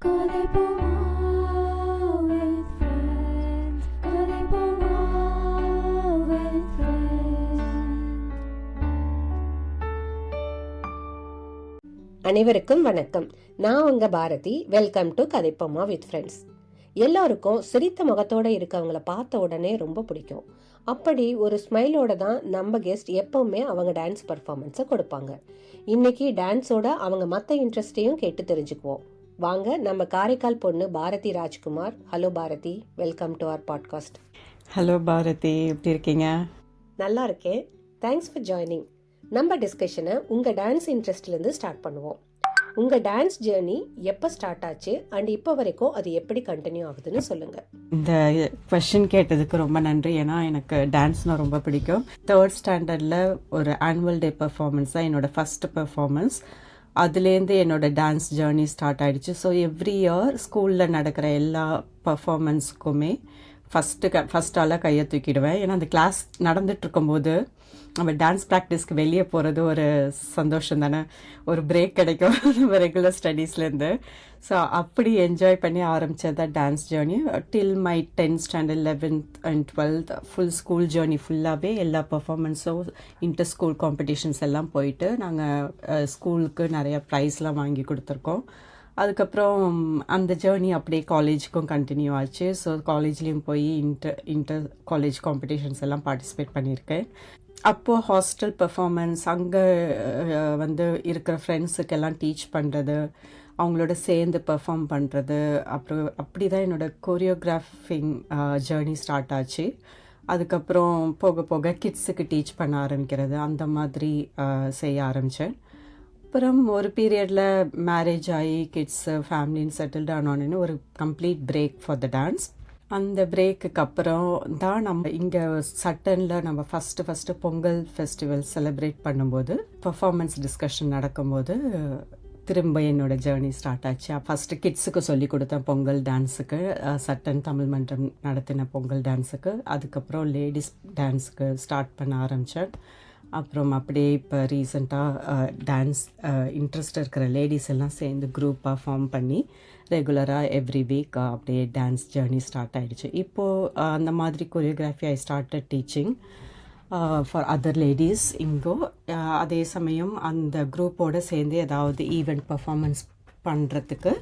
கதைப்போமா with friends. கதைப்போமா with friends. அனைவருக்கும் வணக்கம். நான் உங்க Bharathi. Welcome to Kathaippoma with friends. எல்லாருக்கும் சிரித்த முகத்தோட இருக்கவங்கள பார்த்த உடனே ரொம்ப பிடிக்கும். அப்படி ஒரு ஸ்மைலோட தான் நம்ம கெஸ்ட் எப்பவுமே அவங்க டான்ஸ் பர்ஃபார்மன்ஸை கொடுப்பாங்க. இன்னைக்கு டான்ஸோட அவங்க மற்ற இன்ட்ரெஸ்டையும் கேட்டு தெரிஞ்சுக்குவோம். வாங்க, நம்ம காரைக்கால் பொண்ணு Bharathi Rajkumar. Hello Bharathi, welcome to our podcast. Hello Bharathi, எப்படி இருக்கீங்க? நல்லா இருக்கேன், தேங்க்ஸ் ஃபார் ஜாயினிங். நம்ம டிஸ்கஷனை உங்கள் டான்ஸ் இன்ட்ரெஸ்ட்லேருந்து ஸ்டார்ட் பண்ணுவோம். உங்கள் டான்ஸ் ஜேர்னி எப்போ ஸ்டார்ட் ஆச்சு அண்ட் இப்போ வரைக்கும் அது எப்படி கண்டினியூ ஆகுதுன்னு சொல்லுங்கள். இந்த கொஷின் கேட்டதுக்கு ரொம்ப நன்றி. ஏன்னா எனக்கு டான்ஸ்னால் ரொம்ப பிடிக்கும். 3rd ஸ்டாண்டர்டில் ஒரு ஆனுவல் டே பர்ஃபார்மன்ஸ் தான் என்னோடய ஃபஸ்ட்டு பர்ஃபார்மன்ஸ். அதுலேருந்து என்னோடய டான்ஸ் ஜேர்னி ஸ்டார்ட் ஆகிடுச்சு. ஸோ எவ்ரி இயர் ஸ்கூலில் நடக்கிற எல்லா பர்ஃபார்மன்ஸுக்குமே ஃபஸ்ட்டால் கையை தூக்கிடுவேன். ஏன்னா அந்த கிளாஸ் நடந்துட்டு இருக்கும்போது நம்ம டான்ஸ் ப்ராக்டிஸ்க்கு வெளியே போகிறது ஒரு சந்தோஷம் தானே, ஒரு பிரேக் கிடைக்கும் நம்ம ரெகுலர் ஸ்டடீஸ்லேருந்து. ஸோ அப்படி என்ஜாய் பண்ணி ஆரம்பித்தது தான் dance journey. Till my 10th standard 11th and 12th full school journey ஃபுல்லாகவே எல்லா பர்ஃபார்மன்ஸும் இன்டர் ஸ்கூல் காம்படிஷன்ஸ் எல்லாம் போயிட்டு நாங்கள் ஸ்கூலுக்கு நிறைய ப்ரைஸ்லாம் வாங்கி கொடுத்துருக்கோம். அதுக்கப்புறம் அந்த ஜேர்னி அப்படியே காலேஜுக்கும் கண்டினியூ ஆச்சு. ஸோ காலேஜ்லேயும் போய் இன்டர் காலேஜ் காம்படிஷன்ஸ் எல்லாம் பார்ட்டிசிபேட் பண்ணியிருக்கேன். அப்போது ஹாஸ்டல் பர்ஃபார்மன்ஸ், அங்கே வந்து இருக்கிற ஃப்ரெண்ட்ஸுக்கெல்லாம் டீச் பண்ணுறது, அவங்களோட சேர்ந்து பெர்ஃபார்ம் பண்ணுறது, அப்புறம் அப்படி தான் என்னோடய கோரியோகிராஃபிங் ஜேர்னி ஸ்டார்ட் ஆச்சு. அதுக்கப்புறம் போக போக கிட்ஸுக்கு டீச் பண்ண ஆரம்பிக்கிறது, அந்த மாதிரி செய்ய ஆரம்பித்தேன். அப்புறம் ஒரு பீரியடில் மேரேஜ் ஆகி கிட்ஸு ஃபேமிலின்னு செட்டில்ட் ஆனோன்னு ஒரு complete break for the dance. அந்த பிரேக்குக்கு அப்புறம் தான் நம்ம இங்கே சட்டனில் நம்ம ஃபஸ்ட்டு பொங்கல் ஃபெஸ்டிவல் செலிப்ரேட் பண்ணும்போது பர்ஃபார்மன்ஸ் டிஸ்கஷன் நடக்கும்போது திரும்ப என்னோடய ஜேர்னி ஸ்டார்ட் ஆச்சு. ஃபஸ்ட்டு கிட்ஸுக்கு சொல்லி கொடுத்தேன் பொங்கல் டான்ஸுக்கு, சட்டன் தமிழ் மன்றம் நடத்தின பொங்கல் டான்ஸுக்கு. அதுக்கப்புறம் லேடிஸ் டான்ஸுக்கு ஸ்டார்ட் பண்ண ஆரம்பித்தேன். அப்புறம் அப்படியே இப்போ ரீசெண்டாக டான்ஸ் இன்ட்ரெஸ்ட் இருக்கிற லேடிஸ் எல்லாம் சேர்ந்து குரூப்பாக ஃபார்ம் பண்ணி ரெகுலராக எவ்ரி வீக் அப்படியே டான்ஸ் ஜேர்னி ஸ்டார்ட் ஆகிடுச்சு. இப்போது அந்த மாதிரி choreography I started teaching for other ladies இங்கோ. அதே சமயம் அந்த குரூப்போடு சேர்ந்து ஏதாவது ஈவெண்ட் பர்ஃபார்மன்ஸ் பண்ணுறதுக்கு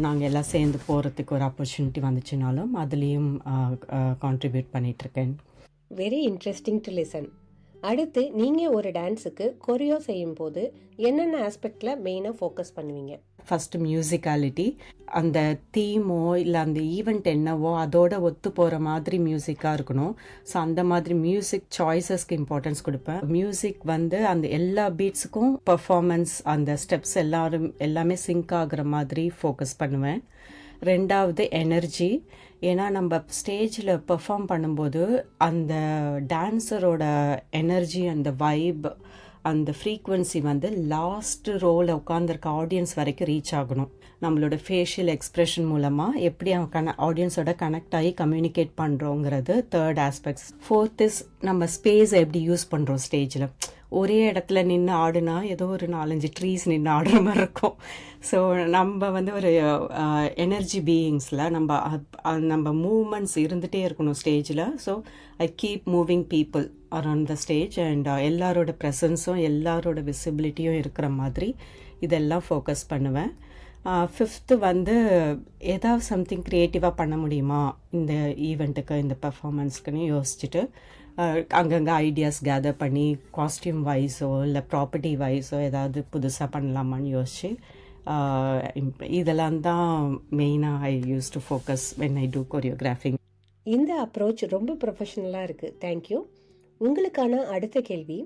நாங்கள் எல்லாம் சேர்ந்து போகிறதுக்கு ஒரு ஆப்பர்ச்சுனிட்டி வந்துச்சுனாலும் அதுலேயும் கான்ட்ரிபியூட் பண்ணிகிட்ருக்கேன். Very interesting to listen. அடுத்து நீங்கள் ஒரு டான்ஸுக்கு கொரியோ செய்யும் போது என்னென்ன ஆஸ்பெக்டில் மெயினாக ஃபோக்கஸ் பண்ணுவீங்க? ஃபஸ்ட்டு மியூசிக்காலிட்டி, அந்த தீமோ இல்லை அந்த ஈவெண்ட் என்னவோ அதோட ஒத்து போகிற மாதிரி மியூசிக்காக இருக்கணும். ஸோ அந்த மாதிரி மியூசிக் சாய்ஸஸ்க்கு இம்பார்ட்டன்ஸ் கொடுப்பேன். மியூசிக் வந்து அந்த எல்லா பீட்ஸுக்கும் பர்ஃபார்மன்ஸ், அந்த ஸ்டெப்ஸ் எல்லாமே சிங்க் ஆகுற மாதிரி ஃபோக்கஸ் பண்ணுவேன். 2வது எனர்ஜி. ஏன்னா நம்ம ஸ்டேஜில் பெர்ஃபார்ம் பண்ணும்போது அந்த டான்ஸரோட எனர்ஜி, அந்த வைப், அந்த ஃப்ரீக்குவென்சி வந்து லாஸ்ட் ரோவில் உட்காந்துருக்க ஆடியன்ஸ் வரைக்கும் ரீச் ஆகணும். நம்மளோட ஃபேஷியல் எக்ஸ்ப்ரெஷன் மூலமாக எப்படி அவங்க ஆடியன்ஸோட கனெக்ட் ஆகி communicate பண்ணுறோங்கிறது 3rd aspects. 4th is நம்ம ஸ்பேஸை எப்படி யூஸ் பண்ணுறோம் ஸ்டேஜில். ஒரே இடத்துல நின்று ஆடுனா ஏதோ ஒரு 4-5 ட்ரீஸ் நின்று ஆடுற மாதிரி இருக்கும். ஸோ நம்ம வந்து ஒரு எனர்ஜி பீயிங்ஸில் நம்ம மூமெண்ட்ஸ் இருந்துகிட்டே இருக்கணும் ஸ்டேஜில். So I keep moving people around the stage and எல்லாரோட ப்ரெசன்ஸும் எல்லாரோட விசிபிலிட்டியும் இருக்கிற மாதிரி இதெல்லாம் ஃபோக்கஸ் பண்ணுவேன். 5th வந்து ஏதாவது சம்திங் க்ரியேட்டிவாக பண்ண முடியுமா இந்த ஈவெண்ட்டுக்கு, இந்த பர்ஃபார்மன்ஸ்க்குன்னு யோசிச்சுட்டு அங்கங்கே ஐடியாஸ் கேதர் பண்ணி காஸ்டியூம் வைஸோ இல்லை ப்ராப்பர்ட்டி வைஸோ ஏதாவது புதுசாக பண்ணலாமான்னு யோசிச்சு இதெல்லாம் தான் மெயினாக I use to focus when I do choreographing. இந்த அப்ரோச் ரொம்ப ப்ரொஃபஷனலாக இருக்குது. தேங்க்யூ. உங்களுக்கான அடுத்த கேள்வி,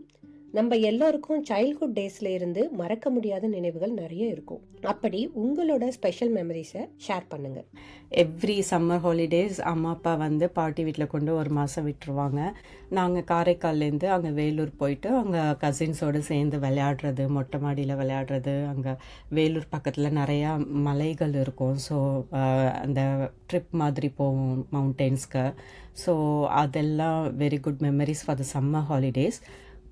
நம்ம எல்லோருக்கும் சைல்ட்ஹுட் டேஸ்ல இருந்து மறக்க முடியாத நினைவுகள் நிறைய இருக்கும். அப்படி உங்களோட ஸ்பெஷல் மெமரிஸை ஷேர் பண்ணுங்க. எவ்ரி சம்மர் ஹாலிடேஸ் அம்மா அப்பா வந்து பாட்டி வீட்டில் கொண்டு ஒரு மாதம் விட்டுருவாங்க. நாங்கள் காரைக்கால்லேருந்து அங்கே வேலூர் போயிட்டு அங்கே கசின்ஸோடு சேர்ந்து விளையாடுறது, மொட்டை மாடியில் விளையாடுறது. அங்கே வேலூர் பக்கத்தில் நிறையா மலைகள் இருக்கும். ஸோ அந்த ட்ரிப் மாதிரி போவோம் மவுண்டெயின்ஸ்க்கு. ஸோ அதெல்லாம் very good memories for the summer holidays.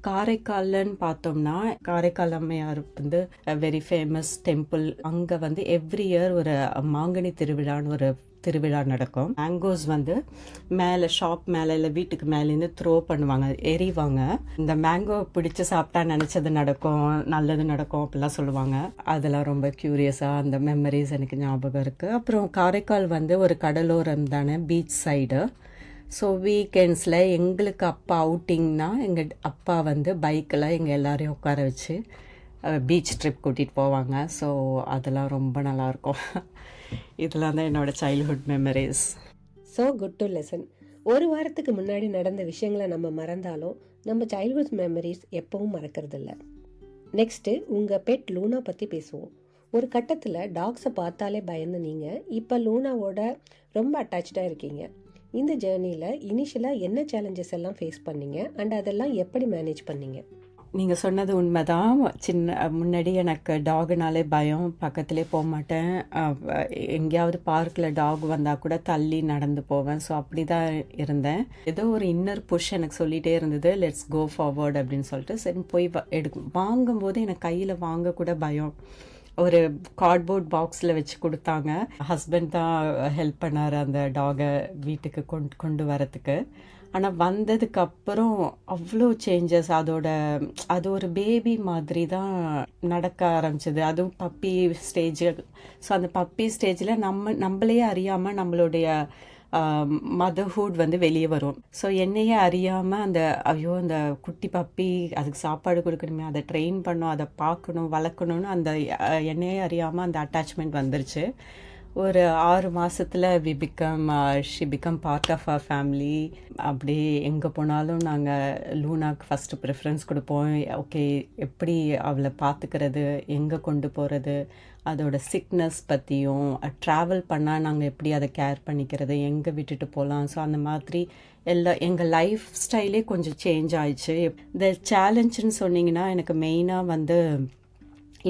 காரைக்கால்னு பார்த்தோம்னா காரைக்கால் அம்மையார் வந்து வெரி ஃபேமஸ் டெம்பிள். அங்கே வந்து எவ்ரி இயர் ஒரு மாங்கனி திருவிழான்னு ஒரு திருவிழா நடக்கும். மேங்கோஸ் வந்து மேலே ஷாப் மேலே இல்லை வீட்டுக்கு மேலேருந்து த்ரோ பண்ணுவாங்க, எறிவாங்க. இந்த மேங்கோ பிடிச்சி சாப்பிட்டா நினச்சது நடக்கும், நல்லது நடக்கும் அப்படிலாம் சொல்லுவாங்க. அதெல்லாம் ரொம்ப க்யூரியஸாக அந்த மெமரிஸ் எனக்கு ஞாபகம் இருக்குது. அப்புறம் காரைக்கால் வந்து ஒரு கடலோரம் தானே, பீச் சைடு. ஸோ வீக்கெண்ட்ஸில் எங்களுக்கு அப்பா அவுட்டிங்னா எங்கள் அப்பா வந்து பைக்கில் எங்கள் எல்லாரையும் உட்கார வச்சு பீச் ட்ரிப் கூட்டிகிட்டு போவாங்க. ஸோ அதெல்லாம் ரொம்ப நல்லாயிருக்கும். இதெல்லாம் தான் என்னோடய childhood memories. So good to lesson. ஒரு வாரத்துக்கு முன்னாடி நடந்த விஷயங்களை நம்ம மறந்தாலும் நம்ம சைல்ட்ஹுட் மெமரிஸ் எப்பவும் மறக்கிறதில்ல. நெக்ஸ்ட்டு உங்கள் பெட் லூனா பற்றி பேசுவோம். ஒரு கட்டத்தில் டாக்ஸை பார்த்தாலே பயந்து நீங்கள் இப்போ லூனாவோட ரொம்ப அட்டாச்சாக இருக்கீங்க. இந்த ஜேர்னியில் இனிஷியலாக என்ன சேலஞ்சஸ் எல்லாம் ஃபேஸ் பண்ணீங்க அண்ட் அதெல்லாம் எப்படி மேனேஜ் பண்ணீங்க? நீங்கள் சொன்னது உண்மைதான். முன்னாடி எனக்கு டாகுனாலே பயம், பக்கத்துலேயே போக மாட்டேன். எங்கேயாவது பார்க்கில் டாக் வந்தால் கூட தள்ளி நடந்து போவேன். ஸோ அப்படி தான் இருந்தேன். ஏதோ ஒரு இன்னர் புஷ் எனக்கு சொல்லிகிட்டே இருந்தது, லெட்ஸ் கோ ஃபார்வர்ட் அப்படின்னு சொல்லிட்டு. சரி போய் வாங்கும்போது எனக்கு கையில் வாங்க கூட பயம். ஒரு கார்ட்போர்ட் பாக்ஸில் வச்சு கொடுத்தாங்க. ஹஸ்பண்ட் தான் ஹெல்ப் பண்ணார் அந்த டாகை வீட்டுக்கு கொண்டு வரத்துக்கு. ஆனால் வந்ததுக்கப்புறம் அவ்வளோ சேஞ்சஸ். அது ஒரு பேபி மாதிரி தான் நடக்க ஆரம்பிச்சது. அதுவும் பப்பி ஸ்டேஜ். ஸோ அந்த பப்பி ஸ்டேஜில் நம்மளையே அறியாமல் நம்மளுடைய மதர்ஹுட் வந்து வெளியே வரும். ஸோ என்னையே அறியாமல் அந்த குட்டி பப்பி அதுக்கு சாப்பாடு கொடுக்கணுமே, அதை ட்ரெயின் பண்ணணும், அதை பார்க்கணும், வளர்க்கணும்னு அந்த என்னையே அறியாமல் அந்த அட்டாச்மெண்ட் வந்துருச்சு. ஒரு 6 மாதத்தில் she become part of our family. அப்படியே எங்கே போனாலும் நாங்கள் லூனாக்கு ஃபஸ்ட்டு ப்ரிஃபரன்ஸ் கொடுப்போம். ஓகே, எப்படி அவளை பார்த்துக்கிறது, எங்கே கொண்டு போகிறது, அதோட சிக்னஸ் பற்றியும், ட்ராவல் பண்ணால் நாங்கள் எப்படி அதை கேர் பண்ணிக்கிறது, எங்கே விட்டுட்டு போகலாம். ஸோ அந்த மாதிரி எங்கள் லைஃப் ஸ்டைலே கொஞ்சம் சேஞ்ச் ஆயிடுச்சு. இந்த சேலஞ்சுன்னு சொன்னிங்கன்னா எனக்கு மெயினாக வந்து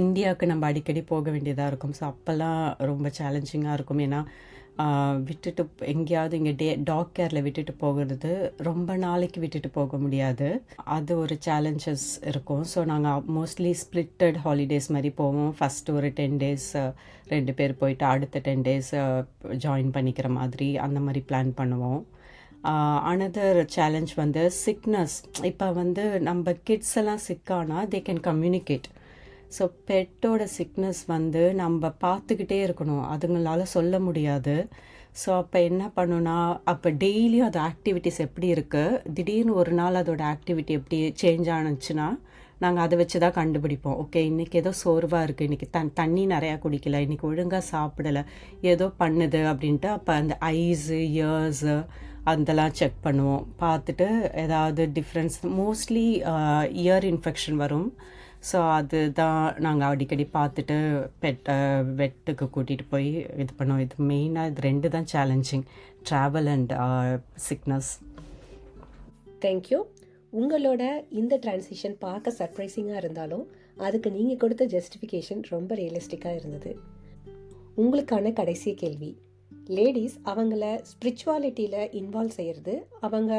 இந்தியாவுக்கு நம்ம அடிக்கடி போக வேண்டியதாக இருக்கும். ஸோ அப்போல்லாம் ரொம்ப சேலஞ்சிங்காக இருக்கும். ஏன்னா விட்டுட்டு எங்கேயாவது இங்கே டாக் கேரில் விட்டுட்டு போகிறது ரொம்ப நாளைக்கு விட்டுட்டு போக முடியாது. அது ஒரு சேலஞ்சஸ் இருக்கும். ஸோ நாங்கள் மோஸ்ட்லி ஸ்ப்ளிட்டட் ஹாலிடேஸ் மாதிரி போவோம். ஃபஸ்ட்டு ஒரு 10 days 2 பேர் போயிட்டு அடுத்த 10 days ஜாயின் பண்ணிக்கிற மாதிரி அந்த மாதிரி பிளான் பண்ணுவோம். அனதர் சேலஞ்ச் வந்து சிக்னஸ். இப்போ வந்து நம்ம கிட்ஸ் எல்லாம் சிக்கானா தே கேன் கம்யூனிகேட். ஸோ பெட்டோட சிக்னஸ் வந்து நம்ம பார்த்துக்கிட்டே இருக்கணும், அதுங்களால சொல்ல முடியாது. ஸோ அப்போ என்ன பண்ணுன்னா, அப்போ டெய்லியும் அது ஆக்டிவிட்டிஸ் எப்படி இருக்குது, திடீர்னு ஒரு நாள் அதோட ஆக்டிவிட்டி எப்படி சேஞ்ச் ஆனுச்சுன்னா நாங்கள் அதை வச்சு தான் கண்டுபிடிப்போம். ஓகே, இன்றைக்கி ஏதோ சோர்வாக இருக்குது, இன்றைக்கி தண்ணி நிறையா குடிக்கல, இன்றைக்கி ஒழுங்காக சாப்பிடலை, ஏதோ பண்ணுது அப்படின்ட்டு அப்போ அந்த ஐஸு இயர்ஸு அதெல்லாம் செக் பண்ணுவோம். பார்த்துட்டு ஏதாவது டிஃப்ரென்ஸ், மோஸ்ட்லி இயர் இன்ஃபெக்ஷன் வரும். ஸோ அதுதான் நாங்கள் அடிக்கடி பார்த்துட்டு வெட்டுக்கு கூட்டிகிட்டு போய் இது பண்ணுவோம். இது மெயினாக இது 2 தான் challenging, travel and sickness. Thank you. உங்களோட இந்த டிரான்சிஷன் பார்க்க சர்ப்ரைசிங்காக இருந்தாலும் அதுக்கு நீங்கள் கொடுத்த ஜஸ்டிஃபிகேஷன் ரொம்ப ரியலிஸ்டிக்காக இருந்தது. உங்களுக்கான கடைசி கேள்வி, லேடிஸ் அவங்கள ஸ்பிரிச்சுவாலிட்டியில் இன்வால்வ் செய்கிறது அவங்க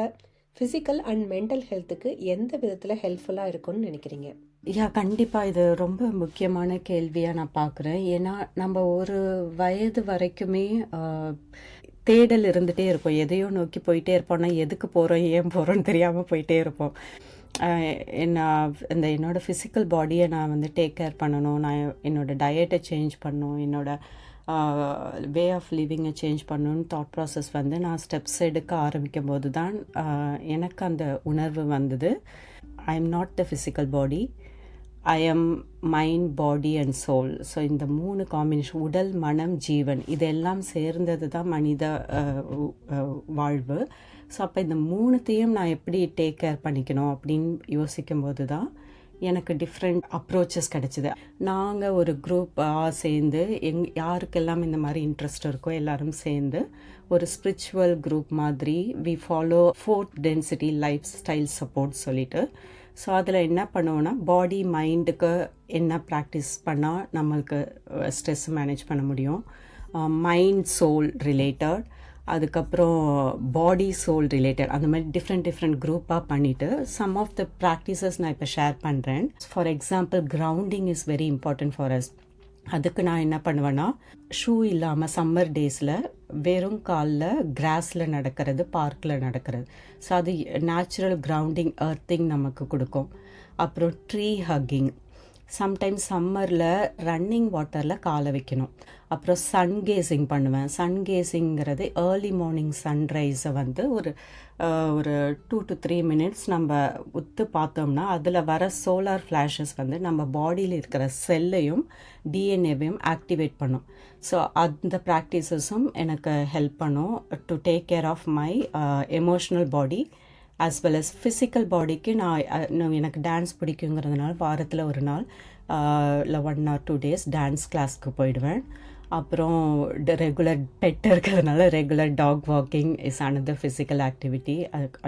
ஃபிசிக்கல் அண்ட் மென்டல் ஹெல்த்துக்கு எந்த விதத்தில் ஹெல்ப்ஃபுல்லாக இருக்கும்னு நினைக்கிறீங்க? கண்டிப்பாக இது ரொம்ப முக்கியமான கேள்வியாக நான் பார்க்குறேன். ஏன்னா நம்ம ஒரு வயது வரைக்குமே தேடல் இருந்துகிட்டே இருப்போம், எதையோ நோக்கி போயிட்டே இருப்போம்னா எதுக்கு போகிறோம் ஏன் போகிறோன்னு தெரியாமல் போயிட்டே இருப்போம். என்னோடய ஃபிசிக்கல் பாடியை நான் வந்து டேக் கேர் பண்ணணும், நான் என்னோடய டயட்டை சேஞ்ச் பண்ணணும், என்னோடய வே ஆஃப் லிவிங்கை சேஞ்ச் பண்ணணும்னு தாட் ப்ராசஸ் வந்து நான் ஸ்டெப்ஸ் எடுக்க ஆரம்பிக்கும் போது தான் எனக்கு அந்த உணர்வு வந்தது. I am not the physical body, I am mind, body and soul. So இந்த 3 காம்பினேஷன், உடல் மனம் ஜீவன், இதெல்லாம் சேர்ந்தது தான் மனித வாழ்வு. ஸோ அப்போ இந்த 3த்தையும் நான் எப்படி டேக் கேர் பண்ணிக்கணும் அப்படின்னு யோசிக்கும்போது தான் எனக்கு டிஃப்ரெண்ட் அப்ரோச்சஸ் கிடச்சிது. நாங்கள் ஒரு குரூப்பாக சேர்ந்து யாருக்கெல்லாம் இந்த மாதிரி இன்ட்ரெஸ்ட் இருக்கோ எல்லாரும் சேர்ந்து ஒரு ஸ்பிரிச்சுவல் குரூப் மாதிரி we follow 4th density lifestyle support சொல்லிட்டு. ஸோ அதில் என்ன பண்ணுவோன்னா, பாடி மைண்டுக்கு என்ன ப்ராக்டிஸ் பண்ணால் நம்மளுக்கு ஸ்ட்ரெஸ் மேனேஜ் பண்ண முடியும், மைண்ட் சோல் ரிலேட்டட், அதுக்கப்புறம் பாடி சோல் ரிலேட்டட் அந்த மாதிரி டிஃப்ரெண்ட் குரூப்பாக பண்ணிவிட்டு சம் ஆஃப் த ப்ராக்டிசஸ் நான் இப்போ ஷேர் பண்ணுறேன். For example grounding is very important for us. அதுக்கு நான் என்ன பண்ணுவேன்னா, ஷூ இல்லாமல் சம்மர் டேஸில் வெறும் காலில் கிராஸில் நடக்கிறது, பார்க்கில் நடக்கிறது. ஸோ அது நேச்சுரல் கிரவுண்டிங் எர்த்திங் நமக்கு கொடுக்கும். அப்புறம் ட்ரீ ஹக்கிங், சம்டைம்ஸ் சம்மரில் ரன்னிங் வாட்டரில் காலை வைக்கணும். அப்புறம் சன் கேசிங் பண்ணுவேன். சன் கேசிங்கிறது ஏர்லி மார்னிங் சன்ரைஸை வந்து ஒரு 2 to 3 minutes நம்ம உத்து பார்த்தோம்னா அதில் வர சோலார் ஃப்ளாஷஸ் வந்து நம்ம பாடியில் இருக்கிற செல்லையும் டிஎன்ஏவையும் ஆக்டிவேட் பண்ணும். ஸோ அந்த ப்ராக்டிசஸும் எனக்கு ஹெல்ப் பண்ணும் to take care of my emotional body as well as physical பாடிக்கு. நான் எனக்கு டான்ஸ் பிடிக்குங்கிறதுனால வாரத்தில் ஒரு நாள் இல்லை 1 or 2 days டான்ஸ் கிளாஸ்க்கு போயிடுவேன். அப்புறம் ரெகுலர் பெட் இருக்கிறதுனால regular dog walking is another physical activity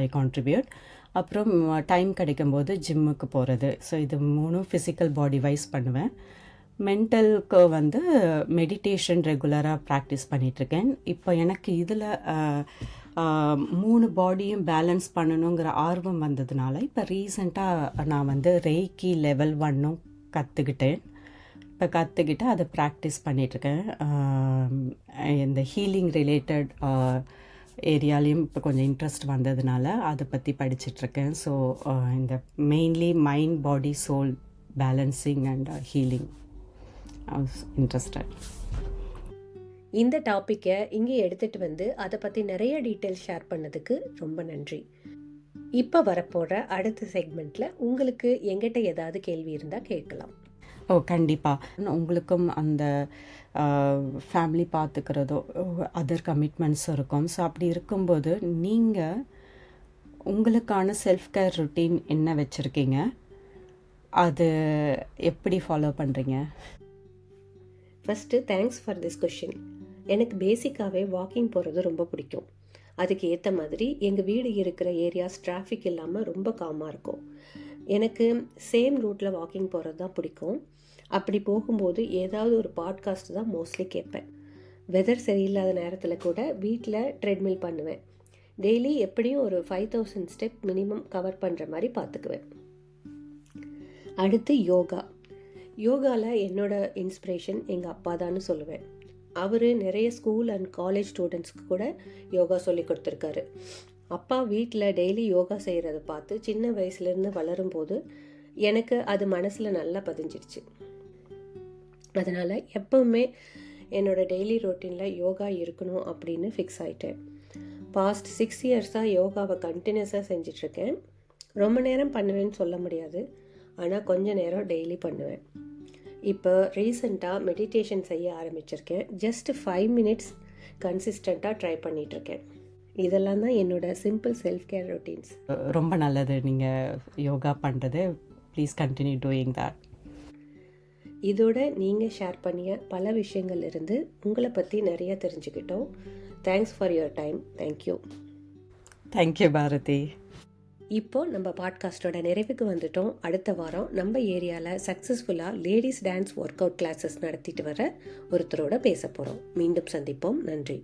I contribute. அப்புறம் டைம் கிடைக்கும்போது ஜிம்முக்கு போகிறது. ஸோ இது 3 ஃபிசிக்கல் பாடி வைஸ் பண்ணுவேன். மென்டலுக்கு வந்து மெடிடேஷன் ரெகுலராக ப்ராக்டிஸ் பண்ணிகிட்ருக்கேன். இப்போ எனக்கு இதில் 3 பாடியும் பேலன்ஸ் பண்ணணுங்கிற ஆர்வம் வந்ததுனால இப்போ ரீசெண்டாக நான் வந்து ரெய்கி லெவல் 1 கற்றுக்கிட்டேன். இப்போ கற்றுக்கிட்டு அதை ப்ராக்டிஸ் பண்ணிகிட்ருக்கேன். இந்த ஹீலிங் ரிலேட்டட் ஏரியாலையும் இப்போ கொஞ்சம் இன்ட்ரெஸ்ட் வந்ததுனால அதை பற்றி படிச்சிட்ருக்கேன். ஸோ இந்த mainly mind body soul balancing and healing I was interested. இந்த டாப்பிக்கை இங்கே எடுத்துகிட்டு வந்து அதை பற்றி நிறைய டீட்டெயில்ஸ் ஷேர் பண்ணதுக்கு ரொம்ப நன்றி. இப்போ வரப்போகிற அடுத்த செக்மெண்ட்டில் உங்களுக்கு எங்கிட்ட ஏதாவது கேள்வி இருந்தால் கேட்கலாம். ஓ கண்டிப்பாக. உங்களுக்கும் அந்த ஃபேமிலி பார்த்துக்கிறதோ அதர் கமிட்மெண்ட்ஸ் இருக்கும். ஸோ அப்படி இருக்கும்போது நீங்கள் உங்களுக்கான செல்ஃப் கேர் ருட்டீன் என்ன வச்சுருக்கீங்க, அது எப்படி ஃபாலோ பண்ணுறீங்க? First thanks for this question. எனக்கு பேசிக்காகவே வாக்கிங் போகிறது ரொம்ப பிடிக்கும். அதுக்கு ஏற்ற மாதிரி எங்கள் வீடு இருக்கிற ஏரியாஸ் டிராஃபிக் இல்லாமல் ரொம்ப காமாக இருக்கும். எனக்கு சேம் ரூட்டில் வாக்கிங் போகிறது தான் பிடிக்கும். அப்படி போகும்போது ஏதாவது ஒரு பாட்காஸ்ட் தான் மோஸ்ட்லி கேட்பேன். வெதர் சரியில்லாத நேரத்தில் கூட வீட்டில் ட்ரெட்மில் பண்ணுவேன். டெய்லி எப்படியும் ஒரு 5000 ஸ்டெப் மினிமம் கவர் பண்ணுற மாதிரி பார்த்துக்குவேன். அடுத்து யோகா. யோகாவில் என்னோட இன்ஸ்பிரேஷன் எங்கள் அப்பா தான்னு சொல்லுவேன். அவர் நிறைய ஸ்கூல் அண்ட் காலேஜ் ஸ்டூடெண்ட்ஸ்க்கு கூட யோகா சொல்லி கொடுத்துருக்காரு. அப்பா வீட்டில் டெய்லி யோகா செய்கிறத பார்த்து சின்ன வயசுலேருந்து வளரும்போது எனக்கு அது மனசில் நல்லா பதிஞ்சிருச்சு. அதனால் எப்போவுமே என்னோடய டெய்லி ரொட்டீனில் யோகா இருக்கணும் அப்படின்னு ஃபிக்ஸ் ஆகிட்டேன். பாஸ்ட் 6 இயர்ஸாக யோகாவை கண்டினியூஸாக செஞ்சிட்ருக்கேன். ரொம்ப நேரம் பண்ணுவேன்னு சொல்ல முடியாது, ஆனால் கொஞ்ச நேரம் டெய்லி பண்ணுவேன். இப்போ ரீசெண்டாக மெடிடேஷன் செய்ய ஆரம்பிச்சிருக்கேன். ஜஸ்ட் 5 minutes கன்சிஸ்டண்ட்டாக ட்ரை பண்ணிகிட்ருக்கேன். இதெல்லாம் தான் என்னோட சிம்பிள் செல்ஃப் கேர் ரொட்டீன்ஸ். ரொம்ப நல்லது நீங்கள் யோகா பண்ணுறது. Please continue doing that. இதோட நீங்கள் ஷேர் பண்ணிய பல விஷயங்கள் இருந்து உங்களை பற்றி நிறைய தெரிஞ்சுக்கிட்டோம். Thanks for your time. Thank you. Thank you Bharathi. இப்போ நம்ம பாட்காஸ்டோட நிறைவுக்கு வந்துட்டோம். அடுத்த வாரம் நம்ம ஏரியாவில் சக்ஸஸ்ஃபுல்லாக ladies dance work out classes நடத்திட்டு வர ஒருத்தரோட பேச போகிறோம். மீண்டும் சந்திப்போம். நன்றி.